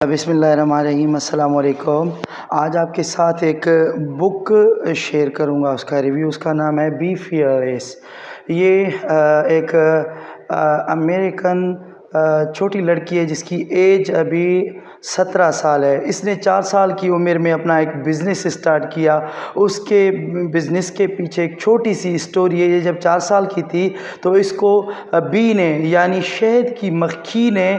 بسم اللہ الرحمن الرحیم، السلام علیکم۔ آج آپ کے ساتھ ایک بک شیئر کروں گا، اس کا ریویو۔ اس کا نام ہے بی فیئرلیس۔ یہ ایک امریکن چھوٹی لڑکی ہے جس کی ایج ابھی 17 سال ہے۔ اس نے 4 سال کی عمر میں اپنا ایک بزنس اسٹارٹ کیا۔ اس کے بزنس کے پیچھے ایک چھوٹی سی اسٹوری ہے۔ یہ جب 4 سال کی تھی تو اس کو بی نے یعنی شہد کی مکھی نے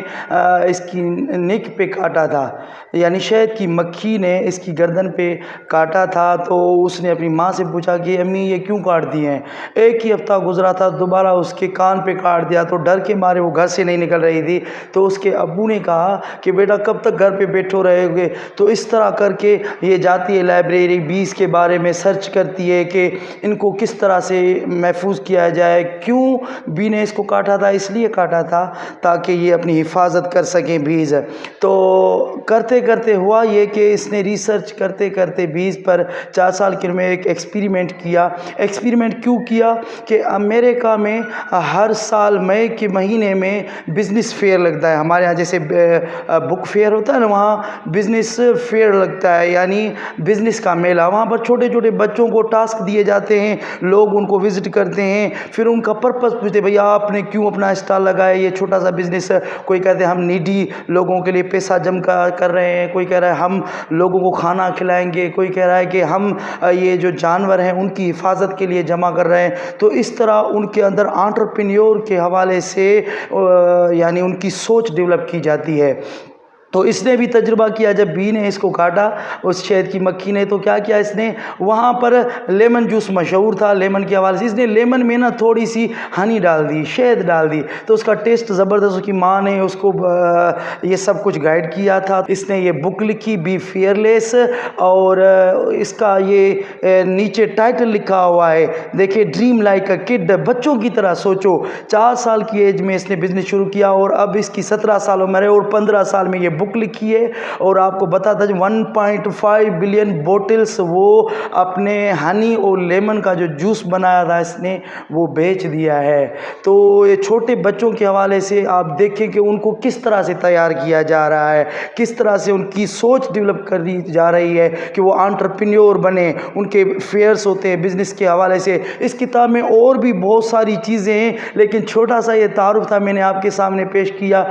اس کی نک پہ کاٹا تھا، یعنی شہد کی مکھی نے اس کی گردن پہ کاٹا تھا۔ تو اس نے اپنی ماں سے پوچھا کہ امی یہ کیوں کاٹ دی ہیں؟ ایک ہی ہفتہ گزرا تھا، دوبارہ اس کے کان پہ کاٹ دیا تو ڈر کے مارے وہ گھر سے نہیں نکل رہی تھی۔ تو اس کے ابو نے کہا کہ بیٹا کب تک گھر پہ بیٹھو رہے گے؟ تو اس طرح کر کے یہ جاتی ہے لائبریری، بیس کے بارے میں سرچ کرتی ہے کہ ان کو کس طرح سے محفوظ کیا جائے۔ کیوں بی نے اس کو کاٹا تھا؟ اس لیے کاٹا تھا تاکہ یہ اپنی حفاظت کر سکیں بیز۔ تو کرتے کرتے ہوا یہ کہ اس نے ریسرچ کرتے کرتے بیز پر 4 سال کی عمر میں ایک ایکسپیریمنٹ کیا۔ ایکسپیریمنٹ کیوں کیا کہ امریکہ میں ہر سال مئی کے مہینے میں بزنس فیئر لگتا ہے۔ ہمارے یہاں جیسے بک فیئر ہوتا ہے نا، وہاں بزنس فیئر لگتا ہے، یعنی بزنس کا میلہ۔ وہاں پر چھوٹے چھوٹے بچوں کو ٹاسک دیے جاتے ہیں، لوگ ان کو وزٹ کرتے ہیں، پھر ان کا پرپس پوچھتے ہیں بھیا آپ نے کیوں اپنا اسٹال لگایا، یہ چھوٹا سا بزنس ہے۔ کوئی کہتے ہیں ہم نیڈی لوگوں کے لیے پیسہ جم کر رہے ہیں، کوئی کہہ رہا ہے ہم لوگوں کو کھانا کھلائیں گے، کوئی کہہ رہا ہے کہ ہم یہ جو جانور ہیں ان کی حفاظت کے لیے جمع کر رہے ہیں۔ تو اس طرح ان کے اندر انٹرپرینیور کے حوالے سے یعنی ان کی سوچ ڈیولپ کی جاتی ہے۔ تو اس نے بھی تجربہ کیا، جب بی نے اس کو کاٹا اس شہد کی مکھی نے، تو کیا کیا اس نے، وہاں پر لیمن جوس مشہور تھا لیمن کے حوالے سے، اس نے لیمن میں نا تھوڑی سی ہنی ڈال دی، شہد ڈال دی، تو اس کا ٹیسٹ زبردست۔ اس کی ماں نے اس کو یہ سب کچھ گائیڈ کیا تھا۔ اس نے یہ بک لکھی بی فیئرلیس، اور اس کا یہ نیچے ٹائٹل لکھا ہوا ہے، دیکھیں ڈریم لائک اے کڈ، بچوں کی طرح سوچو۔ 4 سال کی ایج میں اس نے بزنس شروع کیا اور اب اس کی 17 سال عمر ہے اور 15 سال میں یہ بک لکھی ہے۔ اور آپ کو بتا تھا 1.5 بلین بوٹلز وہ اپنے ہنی اور لیمن کا جو جوس بنایا تھا اس نے وہ بیچ دیا ہے۔ تو یہ چھوٹے بچوں کے حوالے سے آپ دیکھیں کہ ان کو کس طرح سے تیار کیا جا رہا ہے، کس طرح سے ان کی سوچ ڈیولپ کری جا رہی ہے کہ وہ انٹرپرینیور بنے۔ ان کے فیئرز ہوتے ہیں بزنس کے حوالے سے۔ اس کتاب میں اور بھی بہت ساری چیزیں ہیں، لیکن چھوٹا سا یہ تعارف تھا، میں نے آپ کے سامنے پیش کیا۔